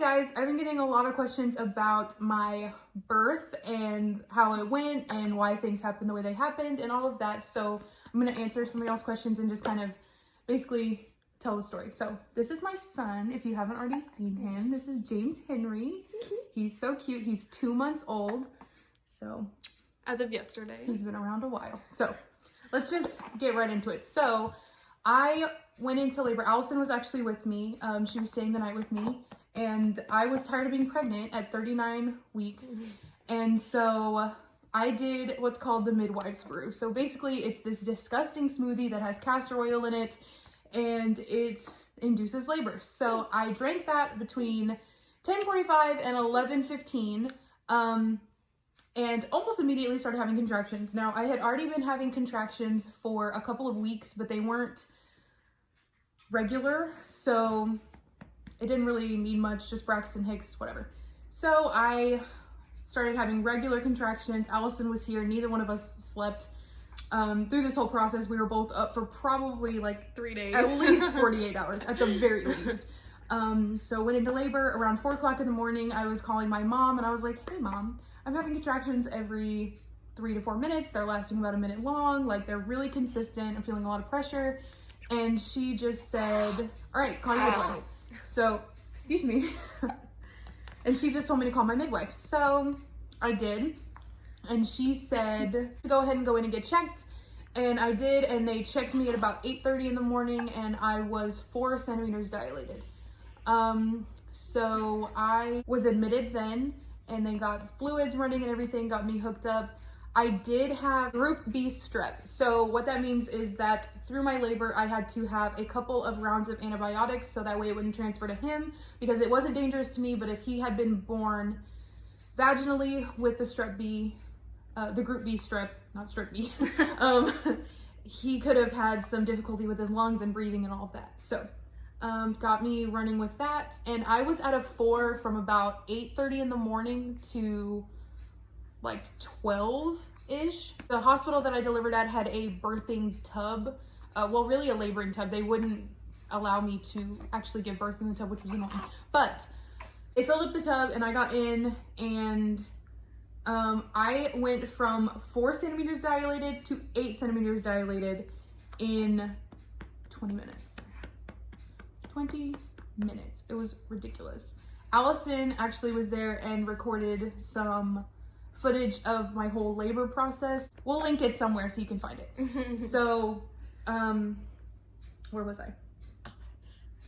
guys, I've been getting a lot of questions about my birth and how it went and why things happened the way they happened and all of that. So I'm going to answer some of y'all's questions and just kind of basically tell the story. So this is my son, if you haven't already seen him. This is James Henry. He's so cute. He's 2 months old. So as of yesterday. He's been around a while. So let's just get right into it. So I went into labor. Allison was actually with me. She was staying the night with me. And I was tired of being pregnant at 39 weeks. And so I did what's called the midwife's brew. So basically it's this disgusting smoothie that has castor oil in it and it induces labor. So I drank that between 10:45 and 11:15 and almost immediately started having contractions. Now I had already been having contractions for a couple of weeks, but they weren't regular. So it didn't really mean much, just Braxton Hicks, whatever. So I started having regular contractions. Allison was here. Neither one of us slept. Through this whole process, we were both up for probably like 3 days. At least 48 hours, at the very least. So went into labor around 4 o'clock in the morning. I was calling my mom and I was like, hey mom, I'm having contractions every 3 to 4 minutes. They're lasting about a minute long. Like they're really consistent. I'm feeling a lot of pressure. And she just said, all right, call your midwife. So, excuse me. And she just told me to call my midwife. So I did. And she said to go ahead and go in and get checked. And I did. And they checked me at about 8:30 in the morning. And I was 4 centimeters dilated. So I was admitted then. And they got fluids running and everything. Got me hooked up. I did have group B strep. So what that means is that through my labor, I had to have a couple of rounds of antibiotics so that way it wouldn't transfer to him because it wasn't dangerous to me. But if he had been born vaginally with the strep B, the group B strep, not strep B, he could have had some difficulty with his lungs and breathing and all of that. So got me running with that. And I was at a 4 from about 8:30 in the morning to like 12-ish. The hospital that I delivered at had a birthing tub. Well, really a laboring tub. They wouldn't allow me to actually give birth in the tub, which was annoying. But they filled up the tub and I got in and I went from 4 centimeters dilated to 8 centimeters dilated in 20 minutes. 20 minutes. It was ridiculous. Allison actually was there and recorded some footage of my whole labor process. We'll link it somewhere so you can find it. So, where was I?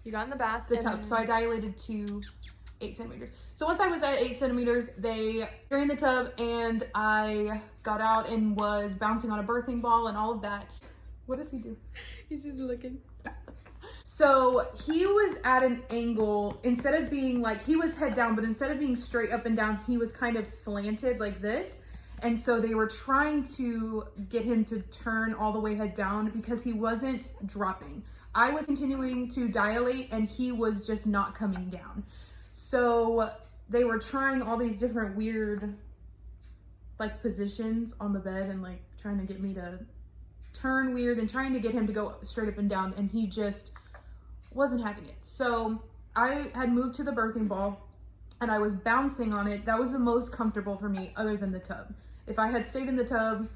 You got in the bath. The tub. So I dilated to 8 centimeters. So once I was at 8 centimeters, they drained the tub and I got out and was bouncing on a birthing ball and all of that. What does he do? He's just looking. So he was at an angle, instead of being like, he was head down, but instead of being straight up and down, he was kind of slanted like this. And so they were trying to get him to turn all the way head down because he wasn't dropping. I was continuing to dilate and he was just not coming down. So they were trying all these different weird like positions on the bed and like trying to get me to turn weird and trying to get him to go straight up and down, and he just wasn't having it. So I had moved to the birthing ball and I was bouncing on it. That was the most comfortable for me other than the tub. If I had stayed in the tub,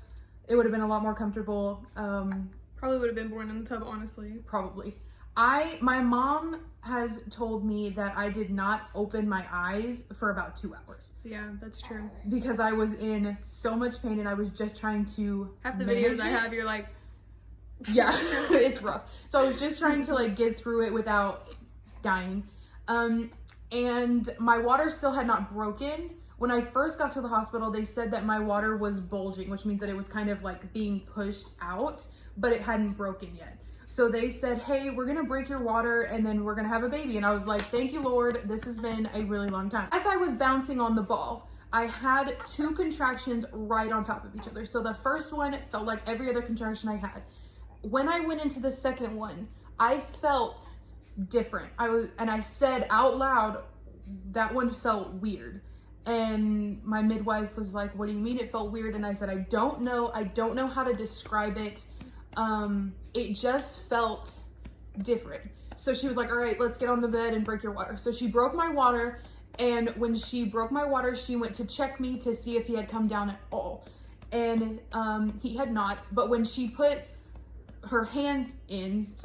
it would have been a lot more comfortable. Probably would have been born in the tub, honestly. Probably. My mom has told me that I did not open my eyes for about 2 hours. Yeah, that's true. Because I was in so much pain and I was just trying to half the videos I have, you're like, yeah, it's rough. So I was just trying to like get through it without dying. And my water still had not broken. When I first got to the hospital, they said that my water was bulging, which means that it was kind of like being pushed out, but it hadn't broken yet. So they said, hey, we're gonna break your water and then we're gonna have a baby. And I was like, thank you, Lord. This has been a really long time. As I was bouncing on the ball, I had 2 contractions right on top of each other. So the first one felt like every other contraction I had. When I went into the second one, I felt different. I said out loud, that one felt weird. And my midwife was like, what do you mean it felt weird? And I said, I don't know how to describe it. It just felt different. So she was like, all right, let's get on the bed and break your water. So she broke my water, and when she broke my water, she went to check me to see if he had come down at all. And he had not, but when she put her hand in,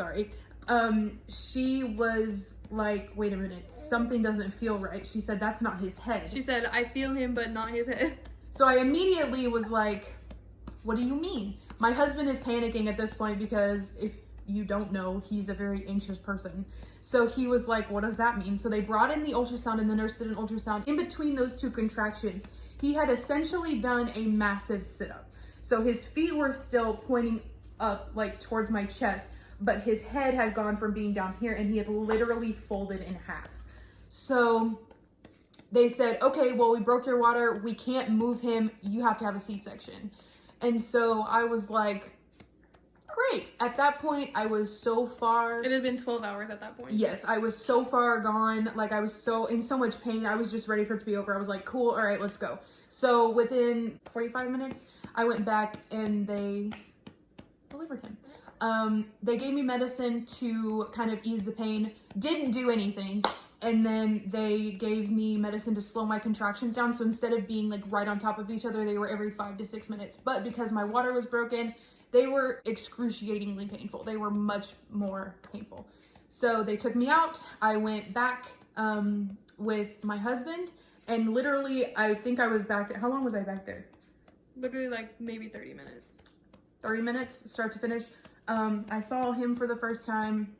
she was like, wait a minute, something doesn't feel right. She said, that's not his head. She said, I feel him, but not his head. So I immediately was like, what do you mean? My husband is panicking at this point because if you don't know, he's a very anxious person. So he was like, what does that mean? So they brought in the ultrasound, and the nurse did an ultrasound. In between those two contractions, he had essentially done a massive sit-up. So his feet were still pointing up, like towards my chest, but his head had gone from being down here, and he had literally folded in half. So they said, okay, well, we broke your water. We can't move him. You have to have a C-section. And so I was like, great. At that point, I was so far. It had been 12 hours at that point. Yes, I was so far gone. Like, I was so in so much pain. I was just ready for it to be over. I was like, cool. All right, let's go. So within 45 minutes, I went back and they delivered him. They gave me medicine to kind of ease the pain. Didn't do anything. And then they gave me medicine to slow my contractions down. So instead of being like right on top of each other, they were every 5 to 6 minutes. But because my water was broken, they were excruciatingly painful. They were much more painful. So they took me out. I went back with my husband, and literally, I think I was back there. How long was I back there? Literally like maybe 30 minutes. 30 minutes, start to finish. I saw him for the first time.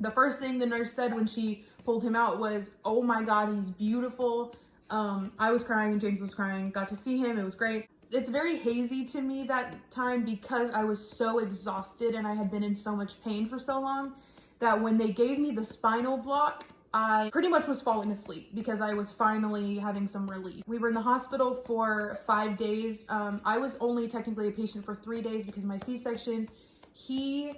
The first thing the nurse said when she pulled him out was, oh my God, he's beautiful. I was crying, James was crying, got to see him, it was great. It's very hazy to me that time because I was so exhausted and I had been in so much pain for so long that when they gave me the spinal block, I pretty much was falling asleep because I was finally having some relief. We were in the hospital for 5 days. I was only technically a patient for 3 days because my C-section, he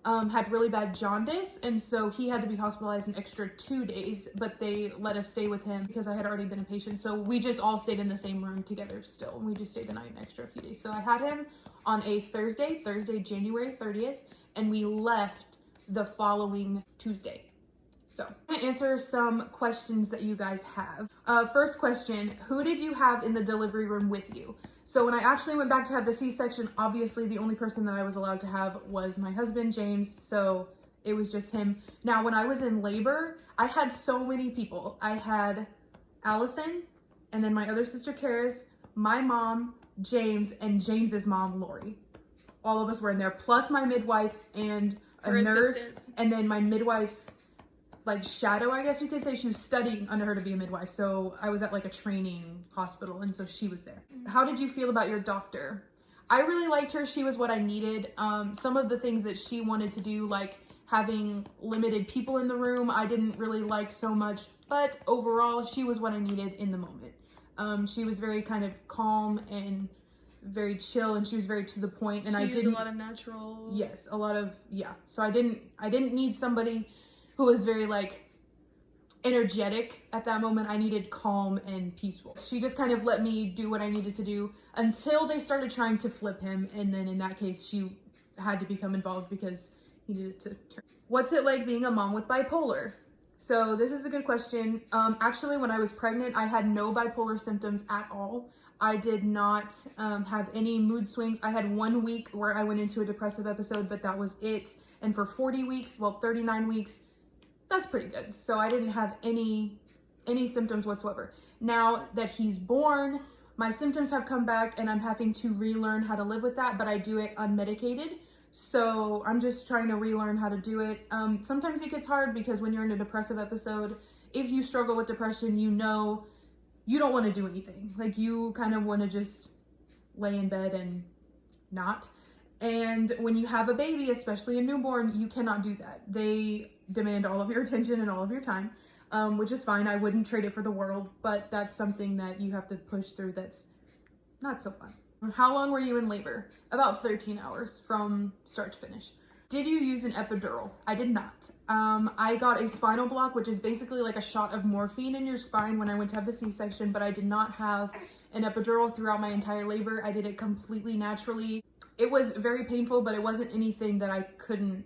had really bad jaundice, and so he had to be hospitalized an extra 2 days, but they let us stay with him because I had already been a patient. So we just all stayed in the same room together still, and we just stayed the night an extra few days. So I had him on a Thursday, January 30th, and we left the following Tuesday. So I'm gonna answer some questions that you guys have. First question, who did you have in the delivery room with you? So when I actually went back to have the C-section, obviously the only person that I was allowed to have was my husband, James, so it was just him. Now, when I was in labor, I had so many people. I had Allison, and then my other sister, Karis, my mom, James, and James's mom, Lori. All of us were in there, plus my midwife and a nurse, assistant. and then my midwife's like shadow, I guess you could say. She was studying under her to be a midwife, so I was at like a training hospital, and so she was there. How did you feel about your doctor? I really liked her. She was what I needed. Some of the things that she wanted to do, like having limited people in the room, I didn't really like so much, but overall, she was what I needed in the moment. She was very kind of calm and very chill, and she was very to the point, and she I used didn't. a lot of natural. Yes, a lot of, yeah. So I didn't need somebody who was very like energetic at that moment. I needed calm and peaceful. She just kind of let me do what I needed to do until they started trying to flip him, and then in that case she had to become involved because he needed to turn. What's it like being a mom with bipolar? So this is a good question. Actually, when I was pregnant, I had no bipolar symptoms at all. I did not have any mood swings. I had 1 week where I went into a depressive episode, but that was it. And for 40 weeks, well, 39 weeks, that's pretty good. So I didn't have any symptoms whatsoever. Now that he's born, my symptoms have come back and I'm having to relearn how to live with that, but I do it unmedicated. So I'm just trying to relearn how to do it. Sometimes it gets hard because when you're in a depressive episode, if you struggle with depression, you know you don't want to do anything. Like, you kind of want to just lay in bed and not. And when you have a baby, especially a newborn, you cannot do that. They demand all of your attention and all of your time, which is fine. I wouldn't trade it for the world, but that's something that you have to push through that's not so fun. How long were you in labor? About 13 hours from start to finish. Did you use an epidural? I did not. I got a spinal block, which is basically like a shot of morphine in your spine when I went to have the C-section, but I did not have an epidural throughout my entire labor. I did it completely naturally. It was very painful, but it wasn't anything that I couldn't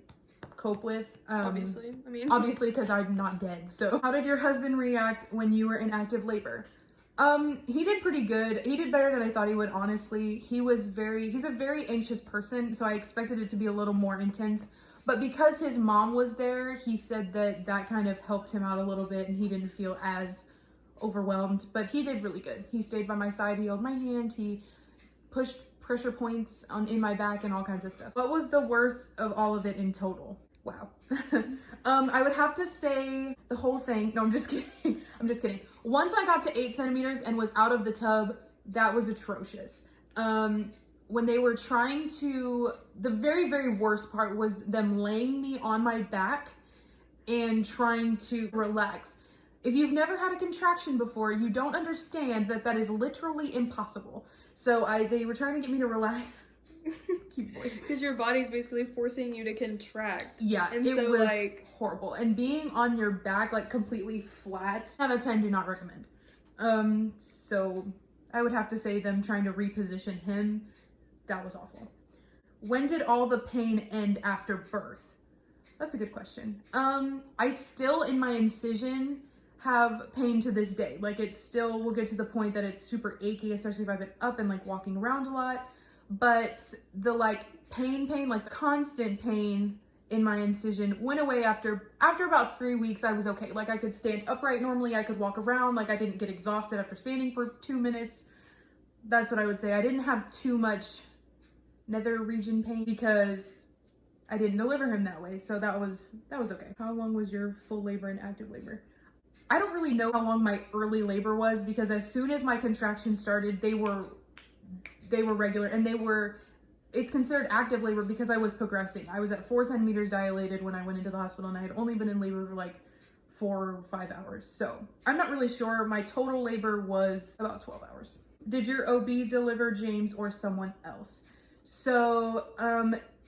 cope with. Obviously. I mean, obviously, because I'm not dead. So how did your husband react when you were in active labor? He did pretty good. He did better than I thought he would, honestly. He's a very anxious person, so I expected it to be a little more intense. But because his mom was there, he said that kind of helped him out a little bit and he didn't feel as overwhelmed. But he did really good. He stayed by my side, he held my hand, he pushed pressure points in my back and all kinds of stuff. What was the worst of all of it in total? Wow. I would have to say the whole thing. No, I'm just kidding. I'm just kidding. Once I got to 8 centimeters and was out of the tub, that was atrocious. When they were trying to, the very, very worst part was them laying me on my back and trying to relax. If you've never had a contraction before, you don't understand that is literally impossible. So they were trying to get me to relax. because your body's basically forcing you to contract. Yeah, and it so, was like, horrible. And being on your back, like completely flat, 10 out of 10 do not recommend. So I would have to say them trying to reposition him, that was awful. When did all the pain end after birth? That's a good question. I still, in my incision, have pain to this day. Like, it still will get to the point that it's super achy, especially if I've been up and like walking around a lot. But the like pain, like the constant pain in my incision went away after about 3 weeks. I was okay. Like, I could stand upright normally, I could walk around, like I didn't get exhausted after standing for 2 minutes. That's what I would say. I didn't have too much nether region pain because I didn't deliver him that way. So that was okay. How long was your full labor and active labor? I don't really know how long my early labor was because as soon as my contractions started, they were regular, and it's considered active labor because I was progressing. I was at 4 centimeters dilated when I went into the hospital, and I had only been in labor for like 4 or 5 hours. So I'm not really sure. My total labor was about 12 hours. Did your OB deliver James or someone else? So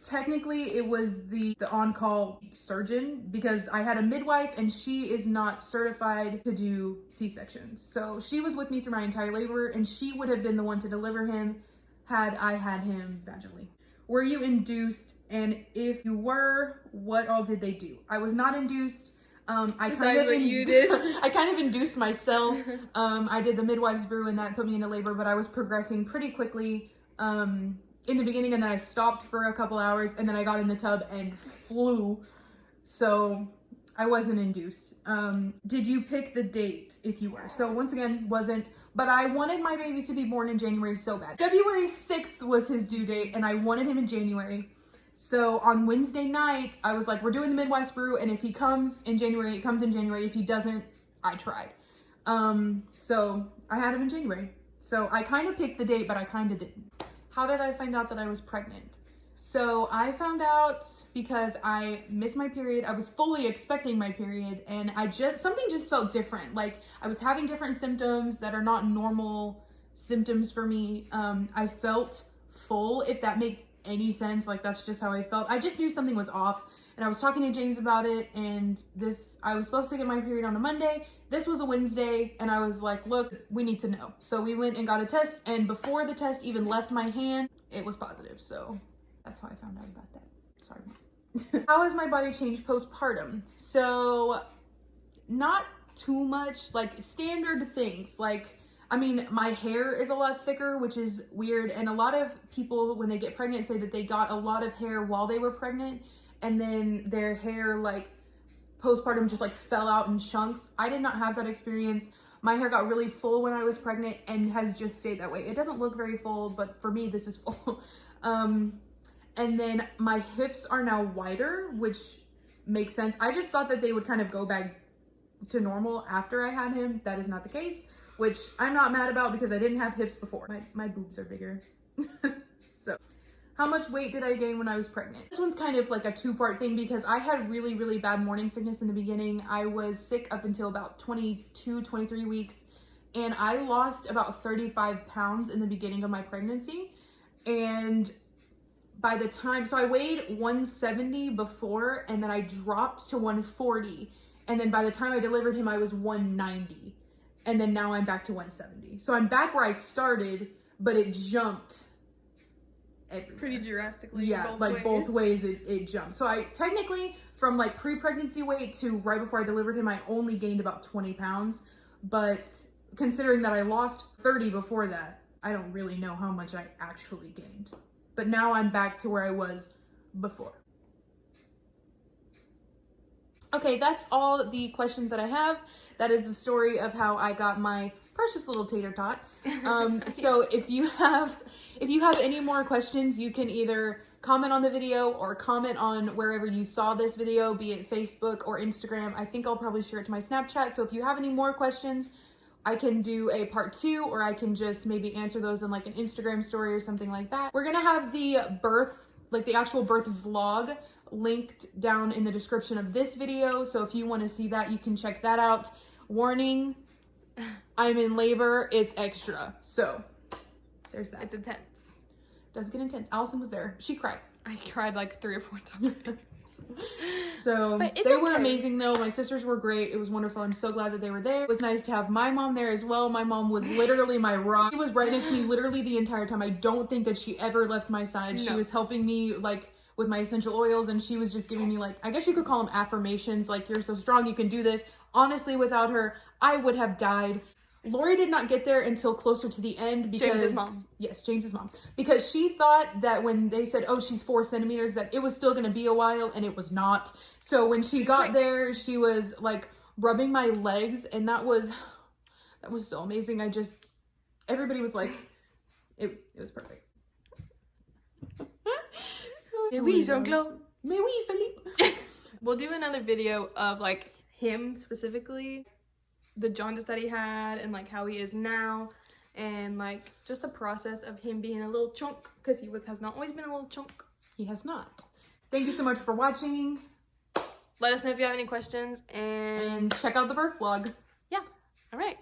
technically it was the on-call surgeon because I had a midwife and she is not certified to do C-sections. So she was with me through my entire labor and she would have been the one to deliver him had I had him vaginally. Were you induced? And if you were, what all did they do? I was not induced. I kind of induced myself. I did the midwife's brew and that put me into labor, but I was progressing pretty quickly in the beginning, and then I stopped for a couple hours, and then I got in the tub and flew. So I wasn't induced. Did you pick the date if you were? So once again, wasn't, but I wanted my baby to be born in January so bad. February 6th was his due date, and I wanted him in January. So on Wednesday night, I was like, we're doing the midwife's brew, and if he comes in January, it comes in January. If he doesn't, I tried. So I had him in January. So I kind of picked the date, but I kind of didn't. How did I find out that I was pregnant? So I found out because I missed my period. I was fully expecting my period, and something just felt different. Like, I was having different symptoms that are not normal symptoms for me. I felt full, if that makes any sense. Like, that's just how I felt. I just knew something was off, and I was talking to James about it, and I was supposed to get my period on a Monday. This was a Wednesday, and I was like, look, we need to know. So we went and got a test, and before the test even left my hand, it was positive. So that's how I found out about that. Sorry, Mom. How has my body changed postpartum? So not too much, like standard things. Like, I mean, my hair is a lot thicker, which is weird. And a lot of people, when they get pregnant, say that they got a lot of hair while they were pregnant, and then their hair, like, postpartum just like fell out in chunks. I did not have that experience. My hair got really full when I was pregnant and has just stayed that way. It doesn't look very full, but for me, this is full. And then my hips are now wider, which makes sense. I just thought that they would kind of go back to normal after I had him. That is not the case, which I'm not mad about because I didn't have hips before. My boobs are bigger. So. How much weight did I gain when I was pregnant? This one's kind of like a two-part thing because I had really, really bad morning sickness in the beginning. I was sick up until about 22, 23 weeks, and I lost about 35 pounds in the beginning of my pregnancy. And by the time, so I weighed 170 before, and then I dropped to 140. And then by the time I delivered him, I was 190. And then now I'm back to 170. So I'm back where I started, but it jumped everywhere. Pretty drastically. Yeah, both ways it jumped. So I technically, from like pre-pregnancy weight to right before I delivered him, I only gained about 20 pounds. But considering that I lost 30 before that, I don't really know how much I actually gained. But now I'm back to where I was before. Okay, that's all the questions that I have. That is the story of how I got my precious little tater tot. So if you have any more questions, you can either comment on the video or comment on wherever you saw this video, be it Facebook or Instagram. I think I'll probably share it to my Snapchat. So if you have any more questions, I can do a part 2, or I can just maybe answer those in like an Instagram story or something like that. We're gonna have the birth, like the actual birth vlog, linked down in the description of this video. So if you want to see that, you can check that out. Warning, I'm in labor. It's extra. So there's that. It's intense. Does get intense. Allison was there. She cried. I cried like 3 or 4 times. So But it's they were okay. amazing though. My sisters were great. It was wonderful. I'm so glad that they were there. It was nice to have my mom there as well. My mom was literally my rock. She was right next to me literally the entire time. I don't think that she ever left my side. No. She was helping me like with my essential oils, and she was just giving me like, I guess you could call them affirmations, like, you're so strong, you can do this. Honestly, without her, I would have died. Lori did not get there until closer to the end because James's mom. Yes, James's mom. Because she thought that when they said, oh, she's 4 centimeters, that it was still gonna be a while, and it was not. So when she got there, she was like rubbing my legs, and that was so amazing. Everybody was like, it was perfect. Mais oui, Jean-Claude. Mais oui, Philippe. We'll do another video of like him specifically, the jaundice that he had, and like how he is now, and like just the process of him being a little chunk, because he has not always been a little chunk. He has not. Thank you so much for watching. Let us know if you have any questions, and And check out the birth vlog. yeah, all right.